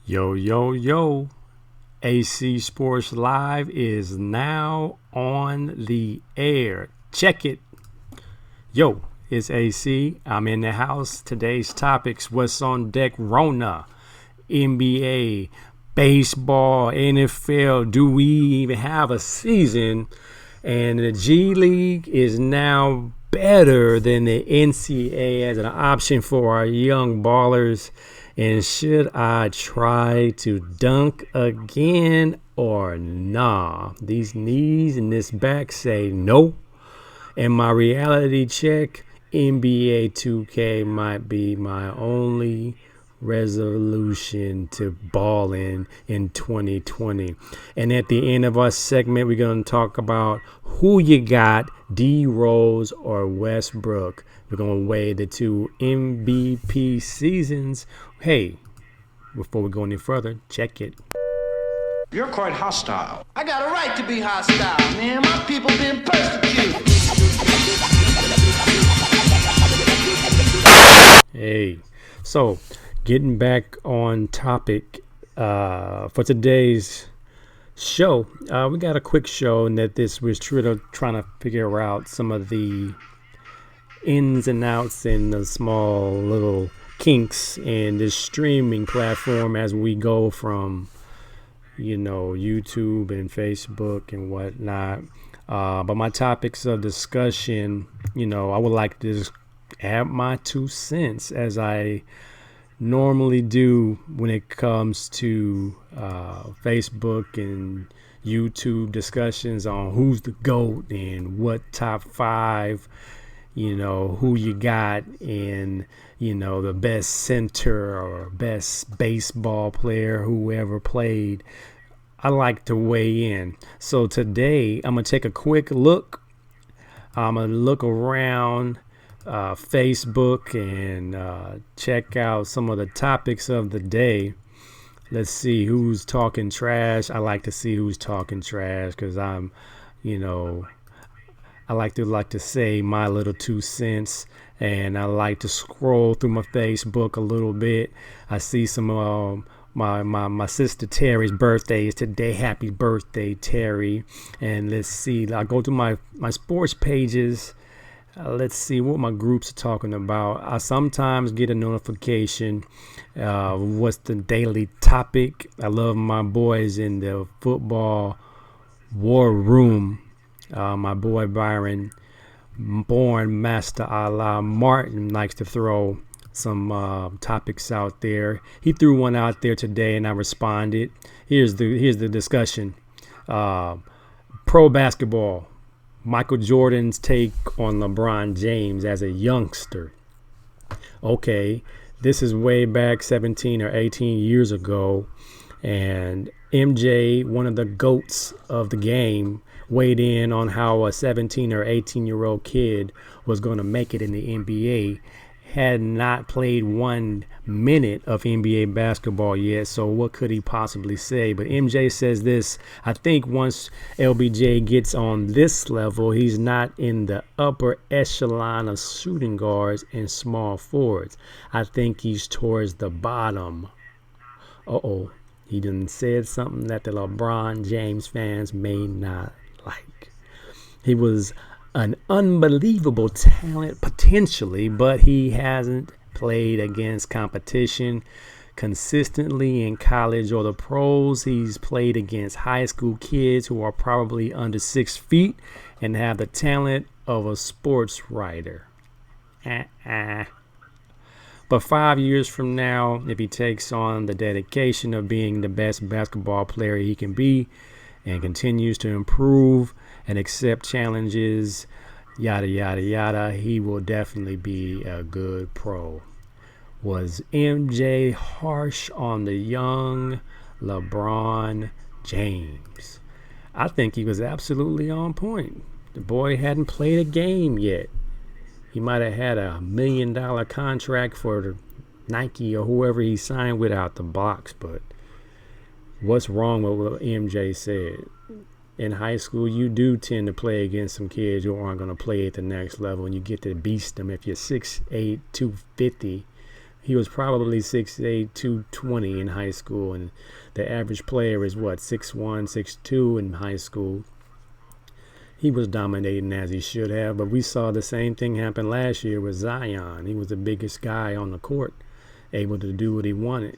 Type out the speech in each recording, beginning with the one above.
Yo, yo, yo. AC Sports Live is now on the air. Check it. Yo, it's AC. I'm in the house. Today's topics: what's on deck? Rona, NBA, baseball, NFL. Do we even have a season? And the G League is now better than the NCAA as an option for our young ballers. And should I try to dunk again or nah? These knees and this back say no. And my reality check, NBA 2K might be my only resolution to balling in 2020. And at the end of our segment, we're going to talk about who you got, DRose or Westbrook. We're going to weigh the two MVP seasons. Hey, before we go any further, check it. You're quite hostile. I got a right to be hostile, man. My people been persecuted. Hey, so getting back on topic for today's show, we got a quick show, and that this was trying to figure out some of the ins and outs and the small little kinks in this streaming platform as we go from YouTube and Facebook and whatnot. But my topics of discussion, I would like to just add my 2 cents as I normally do when it comes to Facebook and YouTube discussions on who's the GOAT and what top 5, who you got in, the best center or best baseball player who ever played. I like to weigh in. So today I'm going to take a quick look. I'm going to look around Facebook and check out some of the topics of the day. Let's see who's talking trash. I like to see who's talking trash because I'm, I like to say my little 2 cents, and I like to scroll through my Facebook a little bit. I see some my sister Terry's birthday is today. Happy birthday, Terry! And let's see. I go to my sports pages. Let's see what my groups are talking about. I sometimes get a notification. What's the daily topic? I love my boys in the football war room. My boy Byron, born Master Allah Martin, likes to throw some topics out there. He threw one out there today, and I responded. Here's the discussion. Pro basketball. Michael Jordan's take on LeBron James as a youngster. Okay, this is way back 17 or 18 years ago, and MJ, one of the GOATs of the game, weighed in on how a 17 or 18-year-old kid was going to make it in the NBA. Had not played 1 minute of NBA basketball yet, so what could he possibly say? But MJ says this: I think once LBJ gets on this level, he's not in the upper echelon of shooting guards and small forwards. I think he's towards the bottom. He done said something that the LeBron James fans may not like. He was an unbelievable talent potentially, but he hasn't played against competition consistently in college or the pros. He's played against high school kids who are probably under 6 feet and have the talent of a sports writer. But 5 years from now, if he takes on the dedication of being the best basketball player he can be and continues to improve and accept challenges, yada, yada, yada, he will definitely be a good pro. Was MJ harsh on the young LeBron James? I think he was absolutely on point. The boy hadn't played a game yet. He might have had $1 million contract for the Nike or whoever he signed with out the box, but what's wrong with what MJ said? In high school, you do tend to play against some kids who aren't going to play at the next level, and you get to beast them. If you're 6'8", 250, He was probably 6'8", 220 in high school, and the average player is what, 6'1", 6'2" in high school. He was dominating as he should have, but we saw the same thing happen last year with Zion. He was the biggest guy on the court, able to do what he wanted.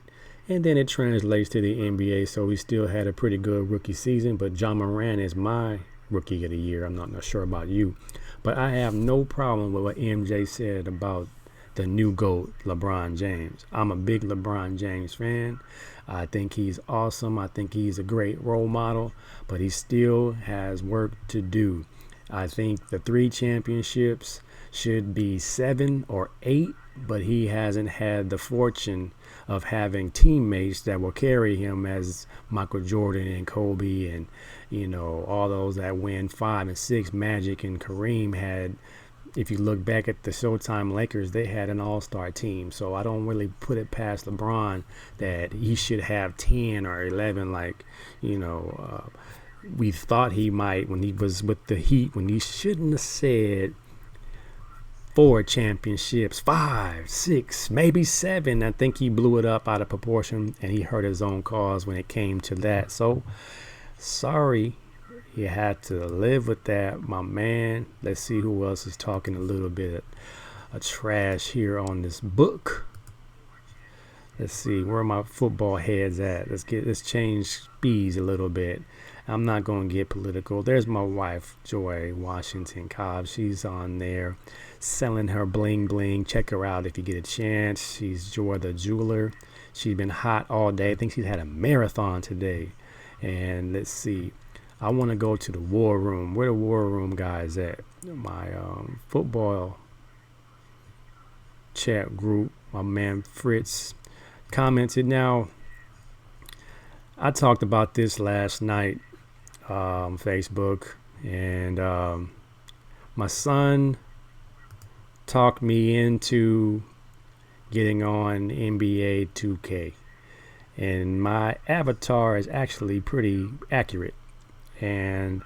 And then it translates to the NBA, so he still had a pretty good rookie season, but Ja Morant is my rookie of the year. I'm not sure about you, but I have no problem with what MJ said about the new GOAT, LeBron James. I'm a big LeBron James fan. I think he's awesome. I think he's a great role model, but he still has work to do. I think the 3 championships should be 7 or 8, but he hasn't had the fortune of having teammates that will carry him as Michael Jordan and Kobe and, all those that win 5 and 6. Magic and Kareem had. If you look back at the Showtime Lakers, they had an all-star team. So I don't really put it past LeBron that he should have 10 or 11 like, we thought he might when he was with the Heat, when he shouldn't have said 4 championships, 5, 6, maybe 7. I think he blew it up out of proportion, and he hurt his own cause when it came to that. So, sorry. You had to live with that, my man. Let's see who else is talking a little bit of trash here on this book. Let's see, where are my football heads at? Let's change speeds a little bit. I'm not going to get political. There's my wife, Joy Washington Cobb. She's on there selling her bling bling. Check her out if you get a chance. She's Joy the Jeweler. She's been hot all day. I think she's had a marathon today. And let's see. I want to go to the War Room. Where the War Room guys at? My football chat group. My man Fritz commented. Now, I talked about this last night on Facebook, and my son talked me into getting on NBA 2K. And my avatar is actually pretty accurate. And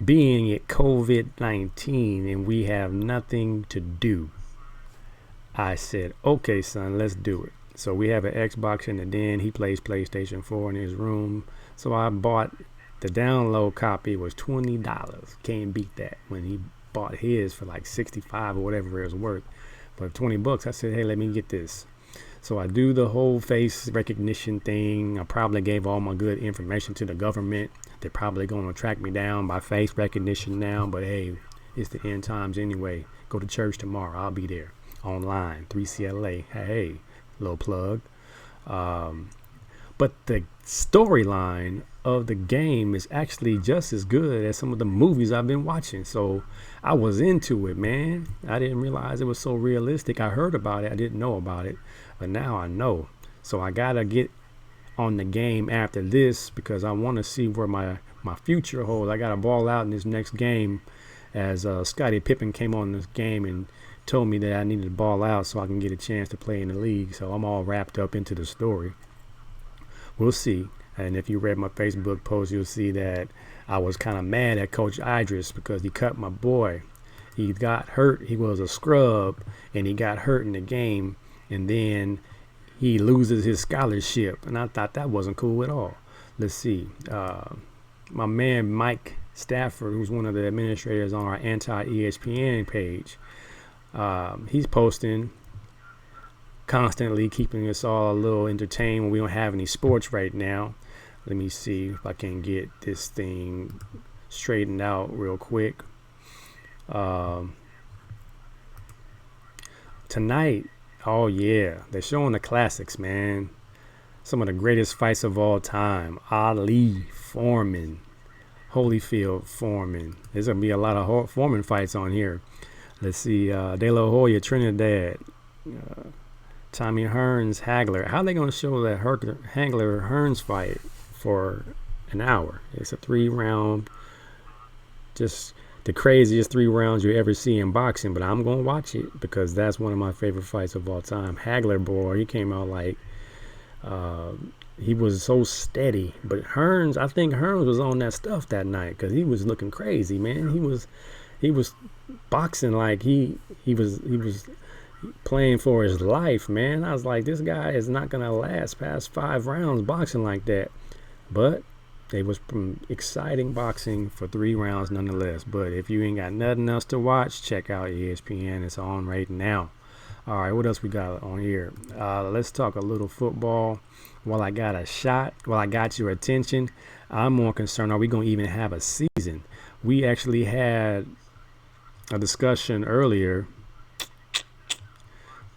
being it COVID-19 and we have nothing to do, I said, okay, son, let's do it. So we have an Xbox in the den. He plays PlayStation 4 in his room. So I bought the download copy. Was $20. Can't beat that. When he bought his for like 65 or whatever it was worth. But $20, I said, hey, let me get this. So I do the whole face recognition thing. I probably gave all my good information to the government. They're probably going to track me down by face recognition now. But hey, it's the end times anyway. Go to church tomorrow. I'll be there online. 3CLA. Hey, little plug. But the storyline of the game is actually just as good as some of the movies I've been watching. So I was into it, man. I didn't realize it was so realistic. I heard about it. I didn't know about it. But now I know. So I got to get on the game after this because I want to see where my future holds. I got to ball out in this next game as Scottie Pippen came on this game and told me that I needed to ball out so I can get a chance to play in the league. So I'm all wrapped up into the story. We'll see. And if you read my Facebook post, you'll see that I was kind of mad at Coach Idris because he cut my boy. He got hurt. He was a scrub, and he got hurt in the game. And then he loses his scholarship. And I thought that wasn't cool at all. Let's see. My man Mike Stafford, who's one of the administrators on our anti-ESPN page, he's posting constantly, keeping us all a little entertained when we don't have any sports right now. Let me see if I can get this thing straightened out real quick. Tonight, oh yeah, they're showing the classics, man. Some of the greatest fights of all time. Ali, Foreman, Holyfield, Foreman. There's going to be a lot of Foreman fights on here. Let's see, De La Hoya, Trinidad, Tommy Hearns, Hagler. How are they going to show that Hagler-Hearns fight for an hour? It's a 3-round, just the craziest 3 rounds you ever see in boxing. But I'm going to watch it because that's one of my favorite fights of all time. Hagler, boy, he came out like he was so steady. But Hearns, I think Hearns was on that stuff that night because he was looking crazy, man. He was boxing like he was playing for his life, man. I was like, this guy is not gonna last past 5 rounds boxing like that. But it was exciting boxing for 3 rounds nonetheless. But if you ain't got nothing else to watch, check out ESPN. It's on right now. All right, what else we got on here? Let's talk a little football. While I got your attention, I'm more concerned, are we going to even have a season? We actually had a discussion earlier.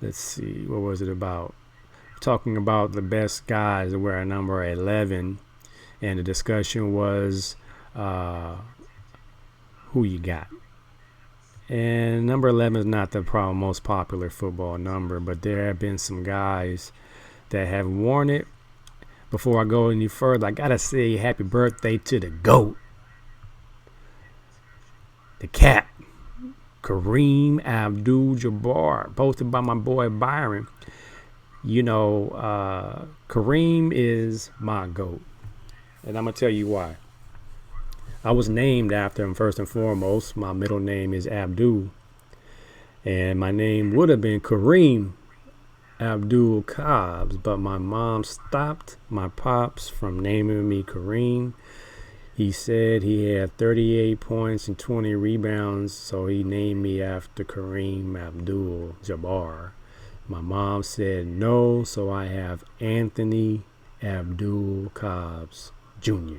Let's see, what was it about? Talking about the best guys that wear a number 11. And the discussion was who you got. And number 11 is not the most popular football number, but there have been some guys that have worn it. Before I go any further, I got to say happy birthday to the GOAT, the Cap, Kareem Abdul-Jabbar, posted by my boy Byron. You know, Kareem is my GOAT, and I'm going to tell you why. I was named after him first and foremost. My middle name is Abdul, and my name would have been Kareem Abdul Cobbs, but my mom stopped my pops from naming me Kareem. He said he had 38 points and 20 rebounds, so he named me after Kareem Abdul-Jabbar. My mom said no, so I have Anthony Abdul Cobbs Jr.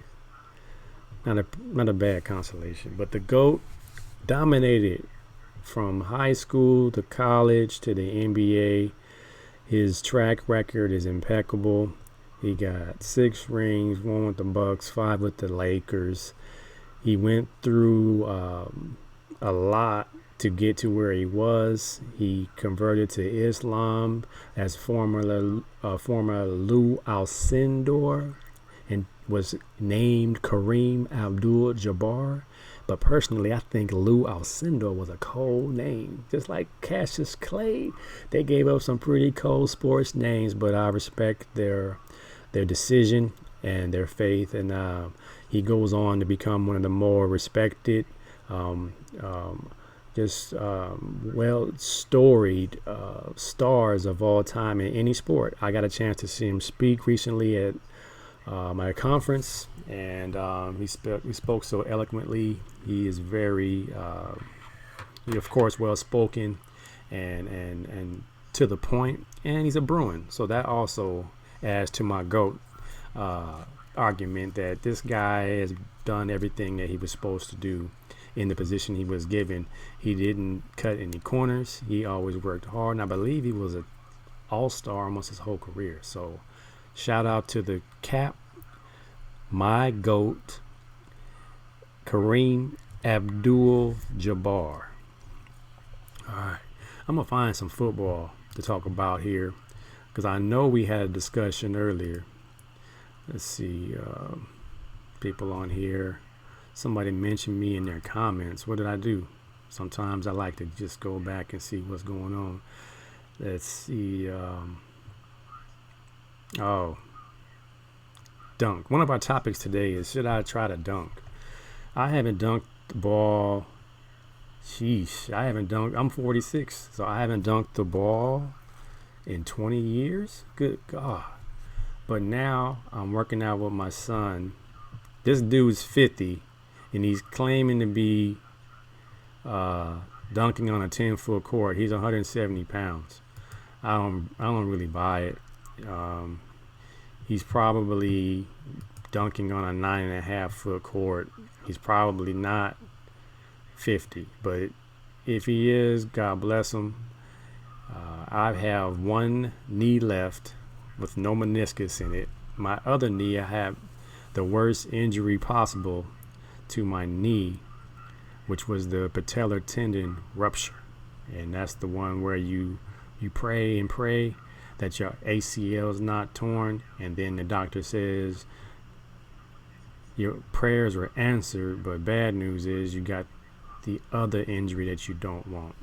Not a bad consolation, but the GOAT dominated from high school to college to the NBA. His track record is impeccable. He got 6 rings, 1 with the Bucks, 5 with the Lakers. He went through a lot to get to where he was. He converted to Islam as former Lou Alcindor and was named Kareem Abdul-Jabbar. But personally, I think Lou Alcindor was a cold name. Just like Cassius Clay, they gave up some pretty cold sports names, but I respect their decision and their faith. And he goes on to become one of the more respected, well-storied stars of all time in any sport. I got a chance to see him speak recently at my conference, and he spoke so eloquently. He is very, of course, well-spoken and to the point, and he's a Bruin. So that also adds to my GOAT argument that this guy has done everything that he was supposed to do in the position he was given. He didn't cut any corners. He always worked hard, and I believe he was an all-star almost his whole career. So shout out to the Cap, my GOAT, Kareem Abdul-Jabbar. All right, I'm going to find some football to talk about here because I know we had a discussion earlier. Let's see, people on here. Somebody mentioned me in their comments. What did I do? Sometimes I like to just go back and see what's going on. Let's see. Dunk. One of our topics today is, should I try to dunk? I haven't dunked the ball. I'm 46, so I haven't dunked the ball in 20 years. Good God. But now I'm working out with my son. This dude's 50, and he's claiming to be dunking on a 10-foot court. He's 170 pounds. I don't really buy it. He's probably dunking on a 9.5-foot court. He's probably not 50, but if he is, God bless him. I have one knee left with no meniscus in it. My other knee, I have the worst injury possible to my knee, which was the patellar tendon rupture, and that's the one where you pray and pray that your ACL is not torn, and then the doctor says your prayers were answered, but bad news is you got the other injury that you don't want,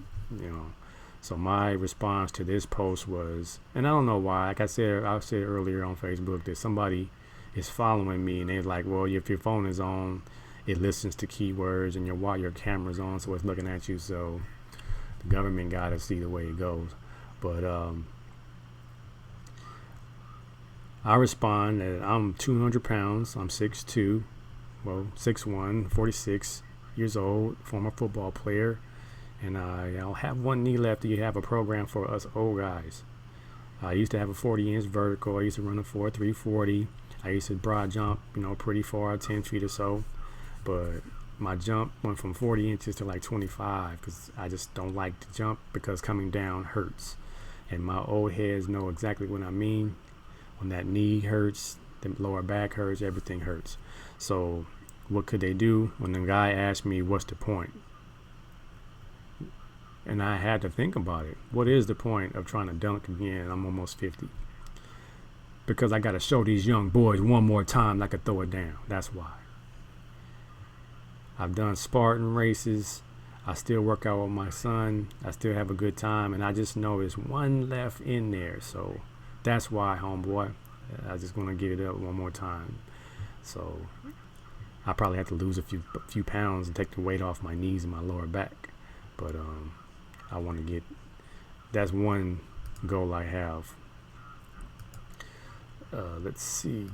So my response to this post was, and I don't know why, like I said earlier on Facebook that somebody is following me, and they're like, well, if your phone is on, it listens to keywords, and your camera's on, so it's looking at you, so the government got to see the way it goes. But I respond that I'm 200 pounds. I'm 6'2", well, 6'1", 46 years old, former football player. And I'll have one knee left. You have a program for us old guys. I used to have a 40-inch vertical. I used to run a 4.340. I used to broad jump, pretty far, 10 feet or so. But my jump went from 40 inches to like 25 because I just don't like to jump because coming down hurts. And my old heads know exactly what I mean. When that knee hurts, the lower back hurts, everything hurts. So what could they do? When the guy asked me, what's the point? And I had to think about it. What is the point of trying to dunk again? I'm almost 50. Because I got to show these young boys one more time that I could throw it down. That's why. I've done Spartan races. I still work out with my son. I still have a good time. And I just know there's one left in there. So that's why, homeboy, I just want to get it up one more time. So I probably have to lose a few pounds and take the weight off my knees and my lower back. But I want to get, that's one goal I have. Let's see.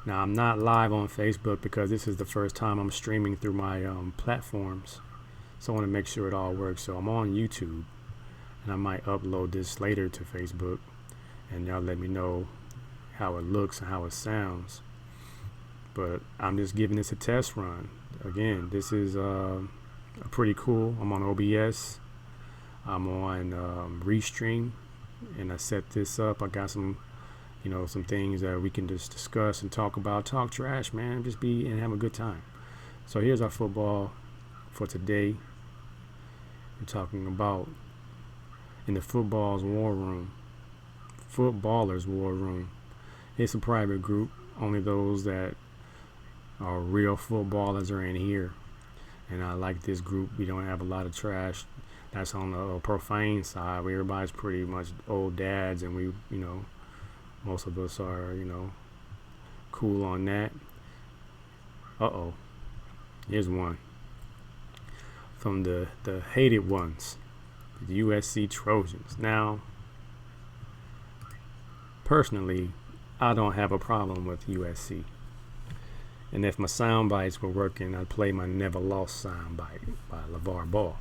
Now, I'm not live on Facebook because this is the first time I'm streaming through my platforms. So I want to make sure it all works. So I'm on YouTube, and I might upload this later to Facebook. And y'all let me know how it looks and how it sounds. But I'm just giving this a test run. Again, this is pretty cool. I'm on OBS. I'm on Restream, and I set this up. I got some some things that we can just discuss and talk about. Talk trash, man. Just be and have a good time. So here's our football for today. We're talking about in the footballers war room. It's a private group. Only those that are real footballers are in here. And I like this group. We don't have a lot of trash. That's on the profane side, where everybody's pretty much old dads, and we, most of us are, cool on that. Here's one from the hated ones, the USC Trojans. Now, personally, I don't have a problem with USC. And if my sound bites were working, I'd play my Never Lost sound bite by LeVar Ball.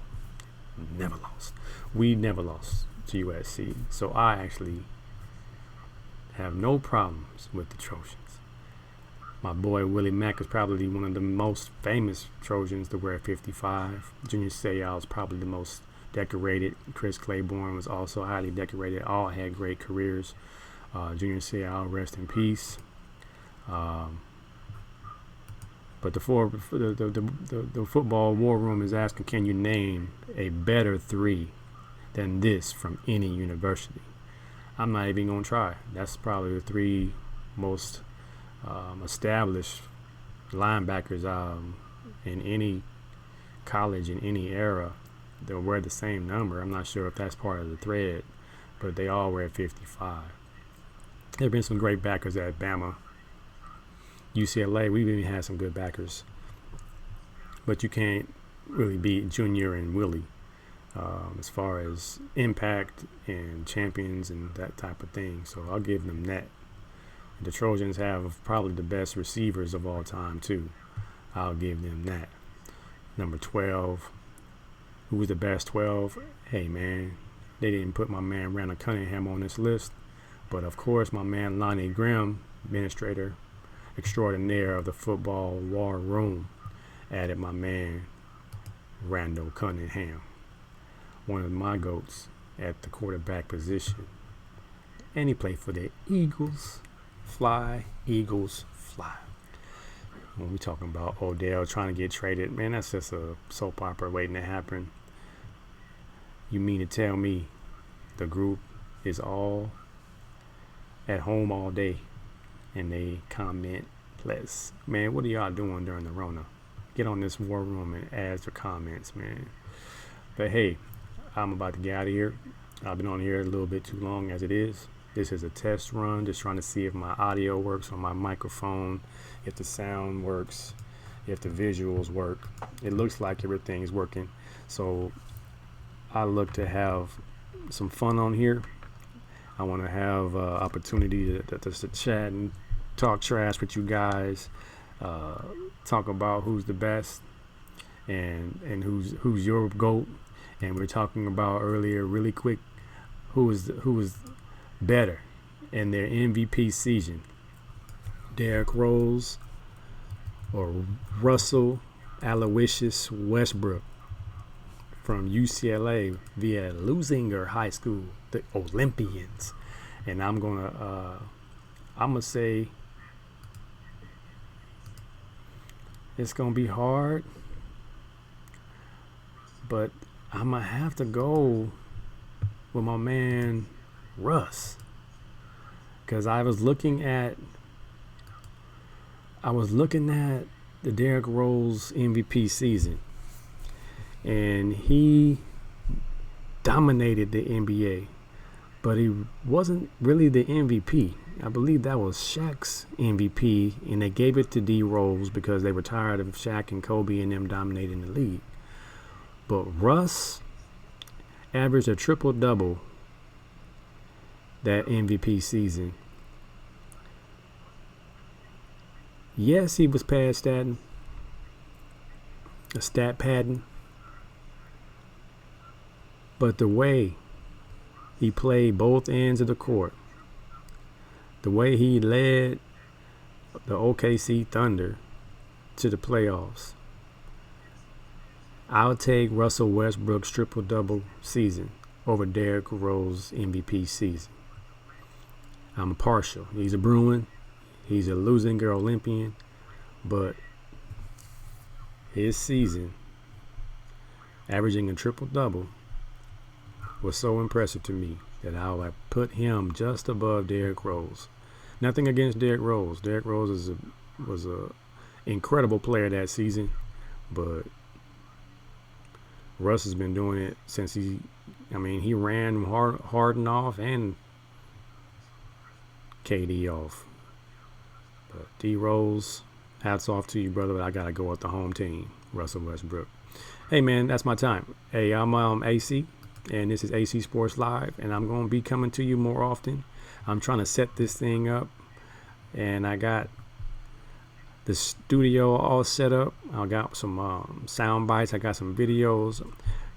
Never lost. We never lost to USC. So I actually have no problems with the Trojans. My boy Willie Mack is probably one of the most famous Trojans to wear 55. Junior Seau is probably the most decorated. Chris Claiborne was also highly decorated. All had great careers. Junior Seau, rest in peace. But the football war room is asking, can you name a better three than this from any university? I'm not even going to try. That's probably the three most established linebackers in any college, in any era. They'll wear the same number. I'm not sure if that's part of the thread, but they all wear 55. There have been some great backers at Bama. UCLA, we've even had some good backers. But you can't really beat Junior and Willie as far as impact and champions and that type of thing. So I'll give them that. The Trojans have probably the best receivers of all time, too. I'll give them that. Number 12. Who was the best 12? Hey, man, they didn't put my man Randall Cunningham on this list. But, of course, my man Lonnie Grimm, administrator extraordinaire of the football war room, added my man Randall Cunningham, one of my goats at the quarterback position. And he played for the Eagles. Fly, Eagles, fly. When we talking about Odell trying to get traded, man, that's just a soap opera waiting to happen. You mean to tell me the group is all at home all day and they comment less? Man, what are y'all doing during the Rona? Get on this war room and add your comments, man. But hey, I'm about to get out of here. I've been on here a little bit too long as it is. This is a test run, just trying to see if my audio works on my microphone, if the sound works, if the visuals work. It looks like everything's working. So I look to have some fun on here. I want to have opportunity to chat and talk trash with you guys. Talk about who's the best and who's your GOAT. And we are talking about earlier, really quick, who was better in their MVP season, Derrick Rose or Russell Aloysius Westbrook from UCLA via Lusinger High School, the Olympians. And I'm gonna say it's gonna be hard, but I'm gonna have to go with my man Russ, because I was looking at the Derrick Rose MVP season, and he dominated the NBA, but he wasn't really the MVP. I believe that was Shaq's MVP, and they gave it to DRose because they were tired of Shaq and Kobe and them dominating the league. But Russ averaged a triple-double that MVP season. Yes, he was past statting, a stat padding, but the way he played both ends of the court, the way he led the OKC Thunder to the playoffs, I'll take Russell Westbrook's triple-double season over Derrick Rose's MVP season. I'm partial. He's a Bruin. He's a Lusinger Olympian. But his season, averaging a triple-double, was so impressive to me that I would put him just above Derrick Rose. Nothing against Derrick Rose. Derrick Rose was a incredible player that season, but Russ has been doing it since he ran Harden off and KD off. But D-Rose, hats off to you, brother, but I got to go with the home team, Russell Westbrook. Hey, man, that's my time. Hey, I'm AC, and this is AC Sports Live, and I'm going to be coming to you more often. I'm trying to set this thing up, and I got the studio all set up. I got some sound bites. I got some videos.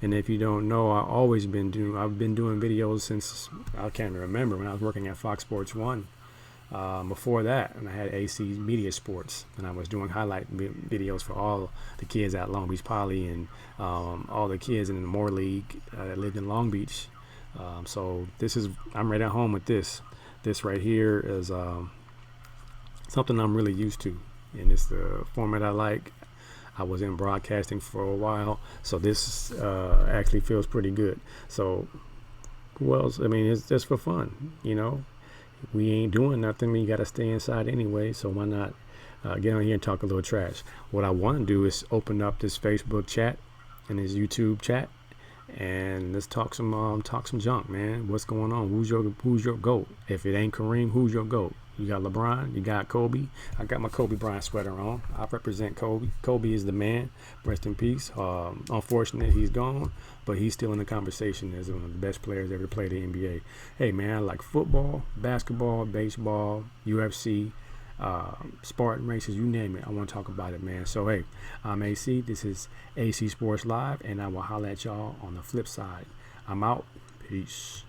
And if you don't know, I've been doing videos since I can't remember, when I was working at Fox Sports 1. Before that, and I had AC Media Sports, and I was doing highlight videos for all the kids at Long Beach Poly and all the kids in the Moore League that lived in Long Beach. So I'm right at home with this. This right here is something I'm really used to, and it's the format I like. I was in broadcasting for a while, so this actually feels pretty good. So who else? I mean, it's just for fun, you know. We ain't doing nothing. We got to stay inside anyway, so why not get on here and talk a little trash? What I want to do is open up this Facebook chat and this YouTube chat, and let's talk some junk, man. What's going on? Who's your GOAT? If it ain't Kareem, who's your GOAT? You got LeBron, you got Kobe. I got my Kobe Bryant sweater on. I represent Kobe. Kobe is the man. Rest in peace. Unfortunate he's gone, but he's still in the conversation as one of the best players ever played the NBA. Hey, man, I like football, basketball, baseball, UFC, Spartan races, you name it. I want to talk about it, man. So, hey, I'm AC. This is AC Sports Live, and I will holler at y'all on the flip side. I'm out. Peace.